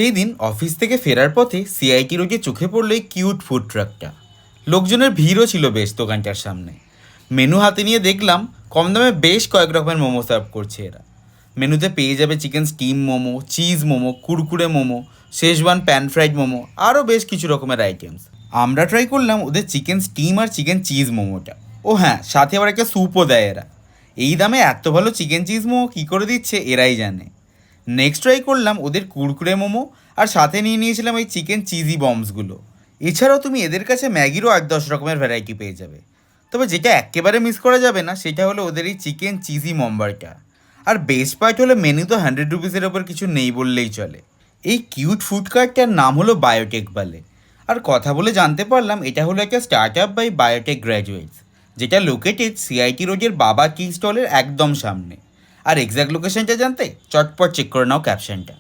সেই দিন অফিস থেকে ফেরার পথে সিআইটি রোডে চোখে পড়লো এই কিউট ফুড ট্রাকটা। লোকজনের ভিড়ও ছিল বেশ দোকানটার সামনে। মেনু হাতে নিয়ে দেখলাম কম দামে বেশ কয়েক রকমের মোমো সার্ভ করছে এরা। মেনুতে পেয়ে যাবে chicken steam momo, cheese momo, Kurkure momo, schezwan pan fried momo, আরও বেশ কিছু রকমের আইটেমস। আমরা ট্রাই করলাম ওদের চিকেন স্টিম আর চিকেন চিজ মোমোটা। ও হ্যাঁ, সাথে আবার একটা স্যুপও দেয় এরা। এই দামে এত ভালো চিকেন চিজ মোমো কী করে দিচ্ছে এরাই জানে। নেক্সট ট্রাই করলাম ওদের কুরকুরে মোমো, আর সাথে নিয়ে নিয়েছিলাম এই চিকেন চিজি বম্বসগুলো। এছাড়াও তুমি এদের কাছে ম্যাগিরও 8-10 রকমের ভ্যারাইটি পেয়ে যাবে। তবে যেটা একেবারে মিস করা যাবে না সেটা হলো ওদের এই চিকেন চিজি মম্বারটা। আর বেস্ট পার্ট হলো মেনু তো 100 রুপিসের ওপর কিছু নেই বললেই চলে। এই কিউট ফুড কার্টটার নাম হলো বায়োটেক বালে। আর কথা বলে জানতে পারলাম এটা হলো একটা start up by biotech graduates, যেটা লোকেটেড সিআইটি রোডের বাবা টি স্টলের একদম সামনে। আর এক্স্যাক্ট লোকেশনটা জানতে চটপট চেক করে নাও ক্যাপশনটা।